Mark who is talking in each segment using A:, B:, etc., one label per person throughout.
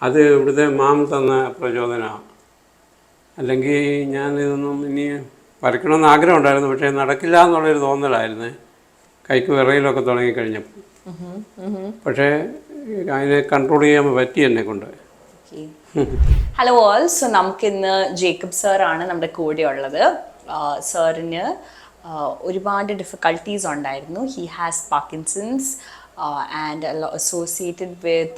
A: അത് ഇവിടുത്തെ മാം തന്ന പ്രചോദനമാണ്. അല്ലെങ്കിൽ ഞാനിതൊന്നും ഇനി വരയ്ക്കണമെന്ന് ആഗ്രഹമുണ്ടായിരുന്നു, പക്ഷേ നടക്കില്ല എന്നുള്ളൊരു തോന്നലായിരുന്നു കൈക്ക് വിറയിലൊക്കെ തുടങ്ങിക്കഴിഞ്ഞപ്പോൾ. പക്ഷേ അതിനെ കൺട്രോൾ ചെയ്യാൻ പറ്റി എന്നെ കൊണ്ട്.
B: ഹലോ ഓൾ, സോ നമുക്കിന്ന് ജേക്കബ് സാറാണ് നമ്മുടെ കൂടെ ഉള്ളത്. സാറിന് ഒരുപാട് ഡിഫിക്കൽട്ടീസ് ഉണ്ടായിരുന്നു. He has Parkinson's and associated with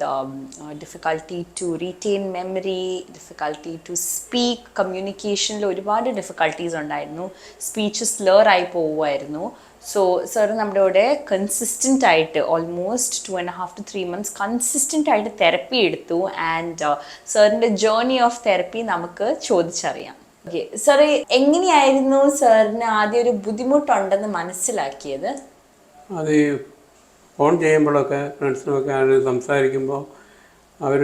B: difficulty to retain memory, difficulty to speak, communicationൽ ഒരുപാട് ഡിഫിക്കൽട്ടീസ് ഉണ്ടായിരുന്നു. സ്പീച്ച് സ്ലർ ആയി പോവുമായിരുന്നു. സോ സാർ നമ്മുടെ കൂടെ കൺസിസ്റ്റൻ്റ് ആയിട്ട് ഓൾമോസ്റ്റ് 2.5 to 3 months കൺസിസ്റ്റൻ്റ് ആയിട്ട് തെറപ്പി എടുത്തു. ആൻഡ് സാറിൻ്റെ ജേർണി ഓഫ് തെറപ്പി നമുക്ക് ചോദിച്ചറിയാം. ഓക്കെ സാർ, എങ്ങനെയായിരുന്നു സാറിന് ആദ്യം ഒരു ബുദ്ധിമുട്ടുണ്ടെന്ന് മനസ്സിലാക്കിയത്?
A: അത് ഫോൺ ചെയ്യുമ്പോഴൊക്കെ ഫ്രണ്ട്സിനൊക്കെ ആരും സംസാരിക്കുമ്പോൾ അവർ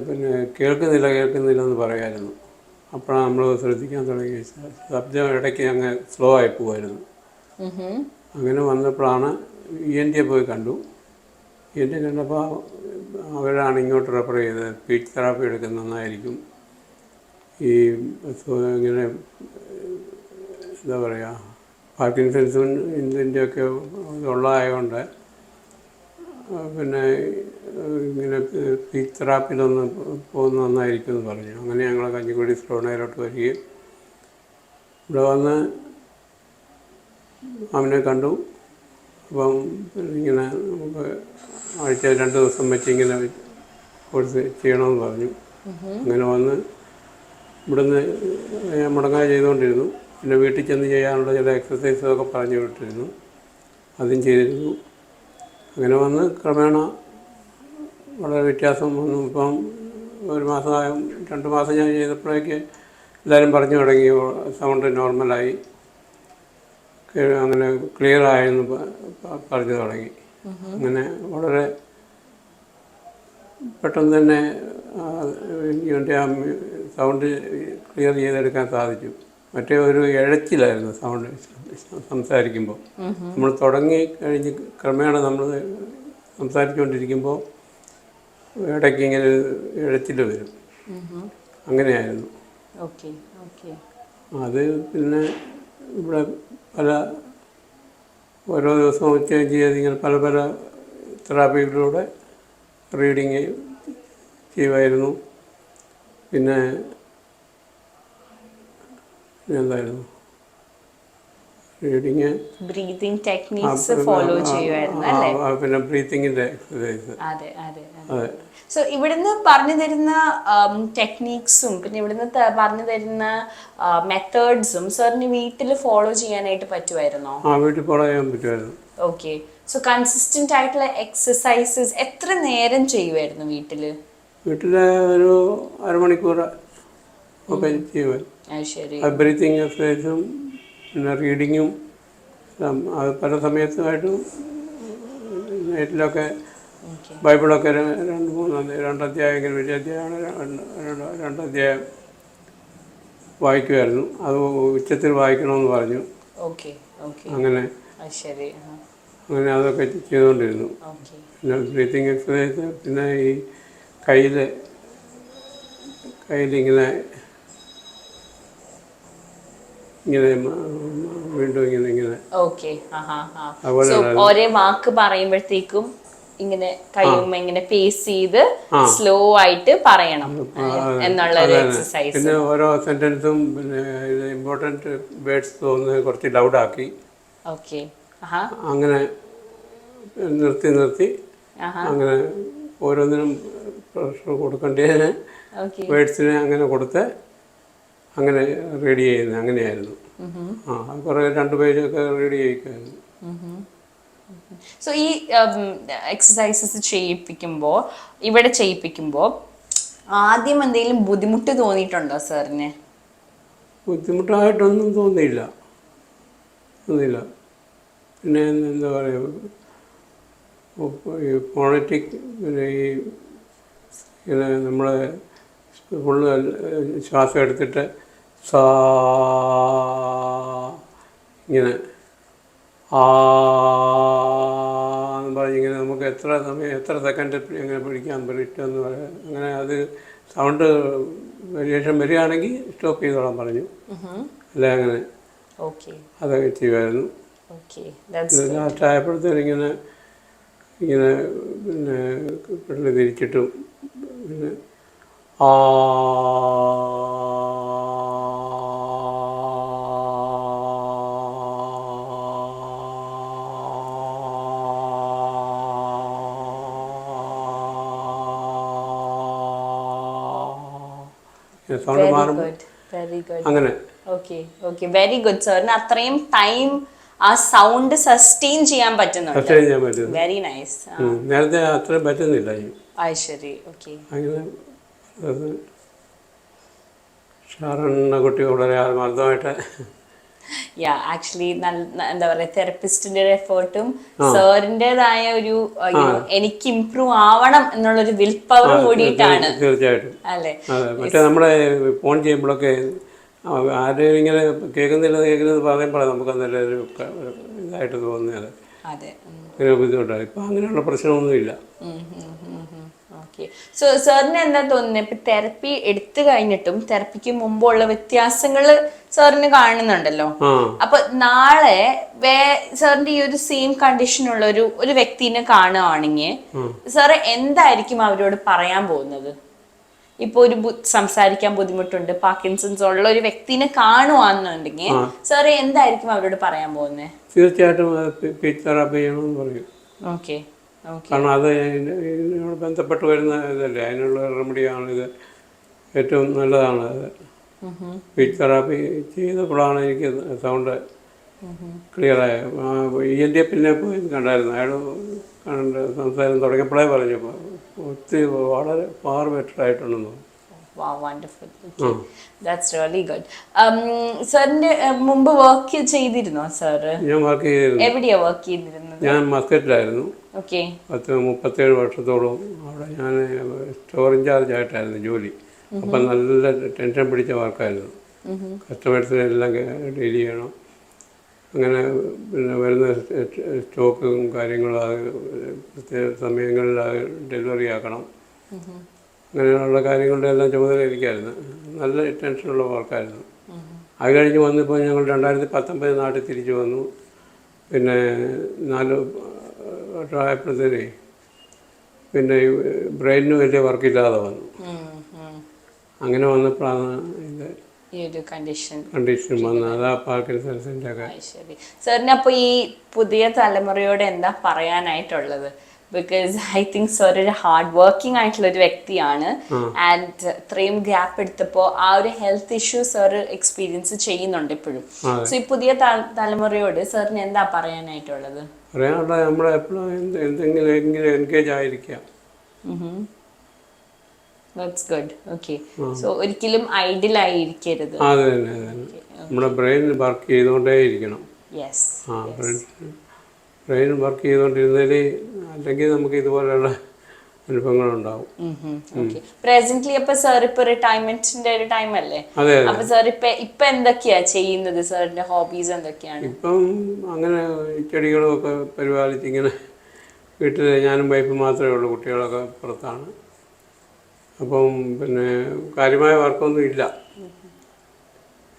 A: പിന്നെ കേൾക്കുന്നില്ലെന്ന് പറയുമായിരുന്നു. അപ്പോഴാണ് നമ്മൾ ശ്രദ്ധിക്കാൻ തുടങ്ങി. ശബ്ദം ഇടയ്ക്ക് അങ്ങ് സ്ലോ ആയി പോകുമായിരുന്നു. അങ്ങനെ വന്നപ്പോഴാണ് ENT പോയി കണ്ടു. ENT കണ്ടപ്പോൾ അവരാണ് ഇങ്ങോട്ട് റെഫർ ചെയ്തത്. സ്പീച്ച് തെറാപ്പി എടുക്കുന്നതായിരിക്കും, ഈ ഇങ്ങനെ എന്താ പറയുക, പാർക്കിൻസൺസും ഇതിൻ്റെയൊക്കെ ഉള്ളതായതുകൊണ്ട് പിന്നെ ഇങ്ങനെ സ്പീച്ച് തെറാപ്പിയിലൊന്ന് പോകുന്ന നന്നായിരിക്കും എന്ന് പറഞ്ഞു. അങ്ങനെ ഞങ്ങൾ കഞ്ഞിക്കുഴി ശ്രോണയിലോട്ട് വരികയും ഇവിടെ വന്ന് അവനെ കണ്ടു. അപ്പം ഇങ്ങനെ നമുക്ക് ആഴ്ച 2 ദിവസം വെച്ച് ഇങ്ങനെ കോഴ്സ് ചെയ്യണമെന്ന് പറഞ്ഞു. അങ്ങനെ വന്ന് ഇവിടുന്ന് മുടങ്ങാതെ ചെയ്തുകൊണ്ടിരുന്നു. പിന്നെ വീട്ടിൽ ചെന്ന് ചെയ്യാനുള്ള ചില എക്സസൈസൊക്കെ പറഞ്ഞു വിട്ടിരുന്നു, അതും ചെയ്തിരുന്നു. അങ്ങനെ വന്ന് ക്രമേണ വളരെ വ്യത്യാസം വന്നു. ഇപ്പം 1 മാസമായും 2 മാസം ഞാൻ ചെയ്തപ്പോഴേക്ക് എല്ലാവരും പറഞ്ഞു തുടങ്ങി സൗണ്ട് നോർമലായി, അങ്ങനെ ക്ലിയർ ആയെന്ന് പറഞ്ഞു തുടങ്ങി. അങ്ങനെ വളരെ പെട്ടെന്ന് തന്നെ എൻ്റെ സൗണ്ട് ക്ലിയർ ചെയ്തെടുക്കാൻ സാധിച്ചു. മറ്റേ ഒരു ഇഴച്ചിലായിരുന്നു സൗണ്ട് സംസാരിക്കുമ്പോൾ. നമ്മൾ തുടങ്ങി കഴിഞ്ഞ് ക്രമേണ നമ്മൾ സംസാരിച്ചുകൊണ്ടിരിക്കുമ്പോൾ ഇടയ്ക്ക് ഇങ്ങനെ ഇഴച്ചിൽ വരും. അങ്ങനെയായിരുന്നു. അത് പിന്നെ ഇവിടെ ഓരോ ദിവസവും ചേഞ്ച് ചെയ്ത് ഇങ്ങനെ പല തെറാപ്പികളിലൂടെ റീഡിങ് ചെയ്യുമായിരുന്നു. പിന്നെ എന്തായിരുന്നു റീഡിങ്,
B: ബ്രീതിങ് ടെക്നിക്സ് ഫോളോ ചെയ്യുമായിരുന്നു അല്ലേ?
A: പിന്നെ ബ്രീത്തിങ്ങിൻ്റെ എക്സസൈസ്.
B: അതെ. സോ ഇവിടുന്ന് പറഞ്ഞു തരുന്ന ടെക്നിക്സും പിന്നെ ഇവിടുന്ന് പറഞ്ഞു തരുന്ന മെത്തേഡ്സും സാറിന് വീട്ടിൽ ഫോളോ ചെയ്യാനായിട്ട് പറ്റുമായിരുന്നോ?
A: വീട്ടിൽ ഫോളോ ചെയ്യാൻ പറ്റുമായിരുന്നു.
B: ഓക്കെ. സോ കൺസിസ്റ്റന്റ് ആയിട്ടുള്ള എക്സസൈസസ് എത്ര നേരം ചെയ്യുമായിരുന്നു വീട്ടിൽ?
A: ഒരു അരമണിക്കൂർ ഒക്കെ ചെയ്യുമായിരുന്നു.
B: ശരി.
A: ബ്രീത്തിങ് എക്സസൈസും പിന്നെ റീഡിങ്ങും അത് പല സമയത്തുമായിട്ടും നെറ്റിലൊക്കെ ബൈബിളൊക്കെ 2 അധ്യായം, വലിയ അധ്യായമാണ്, 2 അധ്യായം വായിക്കുമായിരുന്നു. അത് ഉച്ചത്തിൽ വായിക്കണമെന്ന് പറഞ്ഞു. അങ്ങനെ അതൊക്കെ ചെയ്തുകൊണ്ടിരുന്നു. പിന്നെ ബ്രീത്തിങ് എക്സസൈസ്, പിന്നെ ഈ കയ്യിലിങ്ങനെ വീണ്ടും ഇങ്ങനെ
B: ഒരേ വാക്ക് പറയുമ്പോഴത്തേക്കും ഇങ്ങനെ കൈയും ഇങ്ങനെ ഫേസ് ചെയ്ത് സ്ലോ ആയിട്ട് പറയണം എന്നുള്ള എക്സസൈസ്.
A: പിന്നെ ഓരോ സെന്റൻസും പിന്നെ ഇമ്പോർട്ടൻറ്റ് വേർഡ്സ് തോന്നുന്നത് കുറച്ച് ലൗഡാക്കി അങ്ങനെ നിർത്തി അങ്ങനെ ഓരോന്നിനും പ്രഷർ കൊടുക്കേണ്ടതിന് വേർഡ്സിനെ അങ്ങനെ കൊടുത്ത് അങ്ങനെ റെഡി ചെയ്യുന്നത്. അങ്ങനെയായിരുന്നു. കുറേ 2 പേജൊക്കെ റെഡി ചെയ്യിക്കുമായിരുന്നു.
B: സോ ഈ എക്സസൈസസ് ഇവിടെ ചെയ്യിപ്പിക്കുമ്പോൾ ആദ്യം എന്തെങ്കിലും ബുദ്ധിമുട്ട് തോന്നിയിട്ടുണ്ടോ സാറിന്?
A: ബുദ്ധിമുട്ടായിട്ടൊന്നും തോന്നിയില്ല. പിന്നെ എന്താ പറയുക, ഈ ഫോണറ്റിക്, പിന്നെ ഇങ്ങനെ നമ്മൾ ഫുള്ള് ശ്വാസം എടുത്തിട്ട് ഇങ്ങനെ പറഞ്ഞ് ഇങ്ങനെ നമുക്ക് എത്ര സമയം എത്ര സെക്കൻഡ് എങ്ങനെ പിടിക്കാൻ പറ്റുമെന്ന് പറയാം. അങ്ങനെ അത് സൗണ്ട് വേരിയേഷൻ വരികയാണെങ്കിൽ സ്റ്റോപ്പ് ചെയ്തോളാൻ പറഞ്ഞു. അല്ല അങ്ങനെ അതൊക്കെ ചെയ്യുമായിരുന്നു. ലാസ്റ്റ് ആയപ്പോഴത്തേനും ഇങ്ങനെ പിന്നെ പെട്ടെന്ന് തിരിച്ചിട്ടും പിന്നെ ആ സൗണ്ട് മാറും അങ്ങനെ.
B: വെരി ഗുഡ് സാറിന് അത്രയും ടൈം ആ സൗണ്ട് സസ്റ്റെയിൻ ചെയ്യാൻ പറ്റുന്നുണ്ട്. Very nice.
A: നേരത്തെ അത്രയും പറ്റുന്നില്ല.
B: ശരി.
A: അങ്ങനെ ഷാറണ്ണ കുട്ടി വളരെ ആത്മാർത്ഥമായിട്ട്
B: ആക്ച്വലി എന്താ പറയാ തെറപ്പിസ്റ്റിന്റെ എഫേർട്ടും സാറിൻ്റെതായ ഒരു എനിക്ക് ഇംപ്രൂവ് ആവണം എന്നുള്ളൊരു വിൽ പവറും കൂടിയിട്ടാണ്.
A: തീർച്ചയായിട്ടും
B: അല്ലേ?
A: മറ്റേ നമ്മളെ ഫോൺ ചെയ്യുമ്പോഴൊക്കെ ആരും ഇങ്ങനെ കേൾക്കുന്നത് പറയുമ്പോഴാണ് നമുക്ക് നല്ലൊരു ഇതായിട്ട് തോന്നുന്നത്. അങ്ങനെ ബുദ്ധിമുട്ടാണ്. ഇപ്പം അങ്ങനെയുള്ള പ്രശ്നമൊന്നുമില്ല.
B: സോ സാറിന് എന്താ തോന്നുന്നത്, ഇപ്പൊ തെറപ്പി എടുത്തു കഴിഞ്ഞിട്ടും തെറപ്പിക്ക് മുമ്പുള്ള വ്യത്യാസങ്ങൾ സാറിന് കാണുന്നുണ്ടല്ലോ. അപ്പൊ നാളെ സാറിന്റെ ഈ ഒരു സെയിം കണ്ടീഷനുള്ള ഒരു വ്യക്തിനെ കാണുകയാണെങ്കിൽ സാറ് എന്തായിരിക്കും അവരോട് പറയാൻ പോകുന്നത്? ഇപ്പൊ ഒരു സംസാരിക്കാൻ ബുദ്ധിമുട്ടുണ്ട്, പാർക്കിൻസൺസ് ഉള്ള ഒരു വ്യക്തിനെ കാണുവാന്നുണ്ടെങ്കിൽ സാറ് എന്തായിരിക്കും അവരോട് പറയാൻ പോകുന്നത്?
A: തീർച്ചയായിട്ടും സ്പീച്ച് തെറാപ്പി ചെയ്യണമെന്ന് പറയും. കാരണം അത് ഇതിനോട് ബന്ധപ്പെട്ട് വരുന്ന ഇതല്ലേ, അതിനുള്ള റെമഡിയാണ് ഇത്. ഏറ്റവും നല്ലതാണ് അത്. സ്പീച്ച് തെറാപ്പി ചെയ്തപ്പോഴാണ് എനിക്ക് സൗണ്ട് ക്ലിയറായ. ENT പിന്നെ കണ്ടായിരുന്നു, അയാൾ കണ്ട് സംസാരം തുടങ്ങിയപ്പോഴേ പറഞ്ഞപ്പോൾ ഒത്തിരി വളരെ ഫാർ ബെറ്റർ ആയിട്ടുണ്ടെന്ന്.
B: സാറിന്റെ മുമ്പ് വർക്ക് ചെയ്തിരുന്നോ സാറ്?
A: ഞാൻ വർക്ക് ചെയ്തിരുന്നു.
B: എവിടെയാ വർക്ക് ചെയ്തിരുന്നത്?
A: ഞാൻ മസ്കറ്റിലായിരുന്നു. 37 വർഷത്തോളം അവിടെ ഞാൻ സ്റ്റോർ ഇൻചാർജ് ആയിട്ടായിരുന്നു ജോലി. അപ്പം നല്ല ടെൻഷൻ പിടിച്ച വർക്കായിരുന്നു. കസ്റ്റമേഴ്സിനെല്ലാം ഡീൽ ചെയ്യണം. അങ്ങനെ പിന്നെ വരുന്ന സ്റ്റോക്കും കാര്യങ്ങളും അത് പ്രത്യേക സമയങ്ങളിൽ അത് ഡെലിവറി ആക്കണം. അങ്ങനെയുള്ള കാര്യങ്ങളുടെ എല്ലാം ചുമതല എനിക്കായിരുന്നു. നല്ല ടെൻഷനുള്ള വർക്കായിരുന്നു. അത് കഴിഞ്ഞ് വന്നപ്പോൾ ഞങ്ങൾ 2019 നാട്ടിൽ തിരിച്ചു വന്നു. പിന്നെ 4 വർഷമായപ്പോഴത്തേനേ പിന്നെ ബ്രെയിനിന് വലിയ വർക്കില്ലാതെ വന്നു. അങ്ങനെ വന്നപ്പോഴാണ് ഇത് കണ്ടീഷൻ വന്നത്. അതാ പാർക്കിൻസൺസിൻ്റെ ഒക്കെ.
B: സാറിന് അപ്പോൾ ഈ പുതിയ തലമുറയോട് എന്താ പറയാനായിട്ടുള്ളത്? ബിക്കോസ് ഐ തിങ്ക് സാർ ഒരു ഹാർഡ് വർക്കിംഗ് ആയിട്ടുള്ള ഒരു വ്യക്തിയാണ്. ആൻഡ് ഇത്രയും ഗ്യാപ്പ് എടുത്തപ്പോൾ ആ ഒരു ഹെൽത്ത് ഇഷ്യൂ സാർ എക്സ്പീരിയൻസ് ചെയ്യുന്നുണ്ട് ഇപ്പോഴും. സോ ഈ പുതിയ തലമുറയോട് സാറിന് എന്താ പറയാനായിട്ടുള്ളത്?
A: പറയാനുള്ള നമ്മളെപ്പോഴും എന്തെങ്കിലും എൻഗേജ് ആയിരിക്കാം.
B: That's good. So ഒരിക്കലും ഐഡിൽ ആയിരിക്കരുത്.
A: അതെ തന്നെ. നമ്മുടെ ബ്രെയിൻ വർക്ക് ചെയ്തുകൊണ്ടേ ഇരിക്കണം. ബ്രെയിൻ വർക്ക് ചെയ്തുകൊണ്ടിരുന്നതിൽ അല്ലെങ്കിൽ നമുക്ക് ഇതുപോലെയുള്ള അനുഭവങ്ങളുണ്ടാവും.
B: പ്രസന്റ്ലി അപ്പൊ സാർ ഇപ്പൊ റിട്ടയർമെന്റിന്റെ ഒരു ടൈം അല്ലേ? അപ്പൊ സാർ ഇപ്പൊ എന്തൊക്കെയാ ചെയ്യുന്നത്? സാറിന്റെ ഹോബീസ് എന്തൊക്കെയാണ്?
A: ഇപ്പം അങ്ങനെ ചെടികളും ഒക്കെ പരിപാലിച്ച് ഇങ്ങനെ വീട്ടിൽ ഞാനും വൈഫും മാത്രമേ ഉള്ളൂ. കുട്ടികളൊക്കെ പുറത്താണ്. അപ്പം പിന്നെ കാര്യമായ വർക്കൊന്നും ഇല്ല.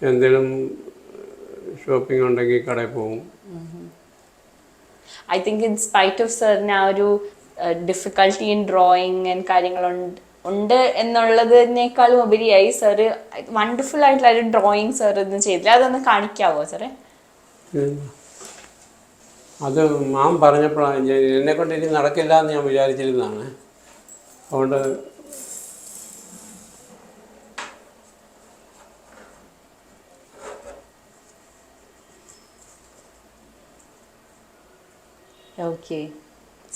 A: എന്തെങ്കിലും ഷോപ്പിംഗ് ഉണ്ടെങ്കിൽ കടയിൽ പോകും.
B: I think in spite of സാറിന് ആ ഒരു ഡിഫിക്കൽട്ടി ഇൻ ഡ്രോയിങ് ആൻഡ് കാര്യങ്ങളുണ്ട് എന്നുള്ളതിനേക്കാളും ഉപരിയായി സാറ് വണ്ടർഫുൾ ആയിട്ടുള്ള ഒരു ഡ്രോയിങ് സാർ ഒന്നും ചെയ്തില്ല. അതൊന്ന് കാണിക്കാവോ സാറേ?
A: അത് മാം പറഞ്ഞപ്പോഴാണ് എന്നെക്കൊണ്ട് ഇനി നടക്കില്ല എന്ന് ഞാൻ വിചാരിച്ചിരുന്നതാണ്. അതുകൊണ്ട്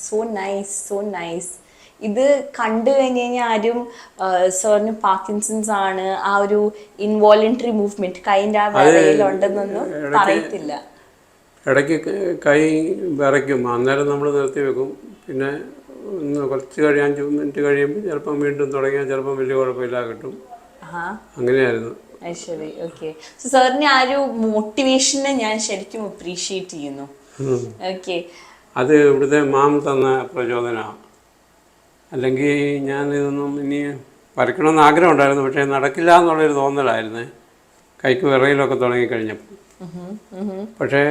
B: സോ നൈസ്. ഇത് കണ്ടു കഴിഞ്ഞ് കഴിഞ്ഞാൽ ആരും സാറിന് പാർക്കിൻസൺസ് ആണ്, ആ ഒരു ഇൻവോളണ്ടറി മൂവ്മെന്റ് കൈൻ്റെ ആ വിറയിലുണ്ടെന്നൊന്നും പറയത്തില്ല.
A: ഇടയ്ക്ക് കൈ വിറയ്ക്കും, അന്നേരം നമ്മൾ നിർത്തി വെക്കും. പിന്നെ കുറച്ച് 5 മിനിറ്റ് കഴിയുമ്പോൾ ചിലപ്പം വീണ്ടും തുടങ്ങിയാൽ ചിലപ്പം വലിയ കുഴപ്പമില്ല കിട്ടും. അങ്ങനെയായിരുന്നു.
B: ശരി. സാറിന് ആ ഒരു മോട്ടിവേഷനെ ഞാൻ ശരിക്കും അപ്രീഷിയേറ്റ് ചെയ്യുന്നു.
A: അത് ഇവിടുത്തെ മാം തന്ന പ്രചോദനമാണ്. അല്ലെങ്കിൽ ഞാനിതൊന്നും ഇനി വരയ്ക്കണമെന്ന് ആഗ്രഹം ഉണ്ടായിരുന്നു, പക്ഷേ നടക്കില്ല എന്നുള്ളൊരു തോന്നലായിരുന്നു കൈക്ക് വിറയിലൊക്കെ തുടങ്ങിക്കഴിഞ്ഞപ്പോൾ. പക്ഷേ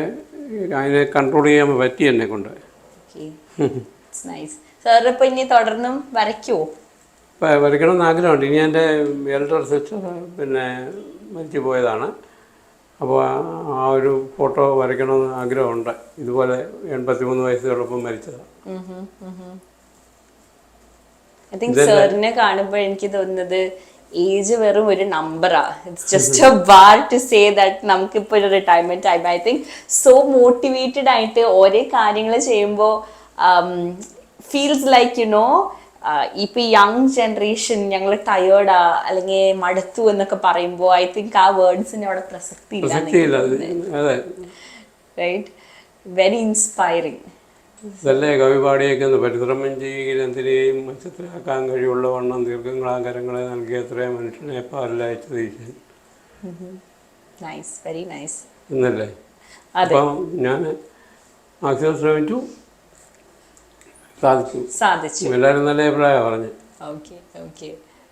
A: അതിനെ കൺട്രോൾ ചെയ്യാൻ പറ്റി എന്നെ കൊണ്ട്.
B: സാർ ഇപ്പോൾ ഇനി തുടർന്നും വരയ്ക്കുമോ?
A: വരയ്ക്കണമെന്ന് ആഗ്രഹമുണ്ട്. ഇനി എൻ്റെ എൽഡർ സിസ്റ്റർ പിന്നെ മരിച്ചു പോയതാണ്. അപ്പോൾ ആ ഒരു ഫോട്ടോ വരയ്ക്കണമെന്ന് ആഗ്രഹമുണ്ട്. ഇതുപോലെ 83 വയസ്സുള്ളപ്പം മരിച്ചതാണ്.
B: ഐ തിങ്ക് സാറിനെ കാണുമ്പോൾ എനിക്ക് തോന്നുന്നത് ഏജ് വെറും ഒരു നമ്പറാ. It's just a bar to say that നമുക്കിപ്പോൾ ഒരു retirement time. I think so motivated ആയിട്ട് ഓരോ കാര്യങ്ങൾ ചെയ്യുമ്പോൾ ഫീൽസ് ലൈക്ക് യു നോ ഇപ്പൊ യങ് ജനറേഷൻ ഞങ്ങൾ ടയേർഡാ അല്ലെങ്കിൽ മടുത്തു എന്നൊക്കെ പറയുമ്പോൾ ഐ തിങ്ക് ആ വേർഡ്സിന് അവിടെ പ്രസക്തി ഇല്ല. Right, very inspiring.
A: ഇതല്ലേ കവി പാടിയേക്കുന്നത്, പരിശ്രമം ചെയ്യുകയിൽ എന്തിനേയും മത്സ്യത്തിലാക്കാൻ കഴിവുള്ള വണ്ണം ദീർഘങ്ങളാകരങ്ങളെ നൽകിയ എത്രയും മനുഷ്യനെ പാലിലയച്ചത് ഈശൻ.
B: നൈസ്, വെരി നൈസ്
A: എന്നല്ലേ? അപ്പം ഞാൻ മാക്സിമം ശ്രമിച്ചു, സാധിച്ചു. എല്ലാവരും നല്ല അഭിപ്രായമാണ് പറഞ്ഞു.
B: Okay okay,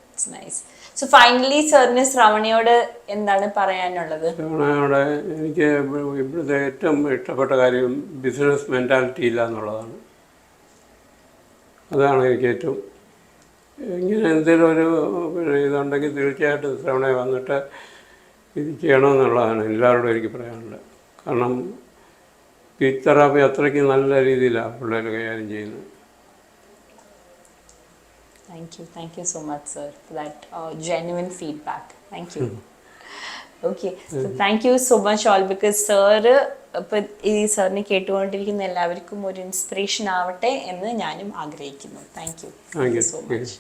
B: it's nice. So finally സാറിന് ശ്രവണയോട് എന്താണ് പറയാനുള്ളത്?
A: ശ്രവണയോട് എനിക്ക് ഇവിടുത്തെ ഏറ്റവും ഇഷ്ടപ്പെട്ട കാര്യം ബിസിനസ് മെൻറ്റാലിറ്റി ഇല്ല എന്നുള്ളതാണ്. അതാണ് എനിക്ക് ഏറ്റവും. ഇങ്ങനെ എന്തെങ്കിലും ഒരു ഇതുണ്ടെങ്കിൽ തീർച്ചയായിട്ടും ശ്രവണ വന്നിട്ട് ഇത് ചെയ്യണമെന്നുള്ളതാണ് എല്ലാവരോടും എനിക്ക് പറയാനുള്ളത്. കാരണം സ്പീച്ച് തെറാപ്പി അത്രയ്ക്ക് നല്ല രീതിയിലാണ് പിള്ളേർ കൈകാര്യം ചെയ്യുന്നത്.
B: Thank you so much, sir, for that genuine feedback. Thank you. Okay, so thank you so much all, because sir ഇപ്പോൾ ഈ സാറിനെ കേട്ടുകൊണ്ടിരിക്കുന്ന എല്ലാവർക്കും ഒരു ഇൻസ്പിറേഷൻ ആവട്ടെ എന്ന് ഞാനും ആഗ്രഹിക്കുന്നു. Thank you so much.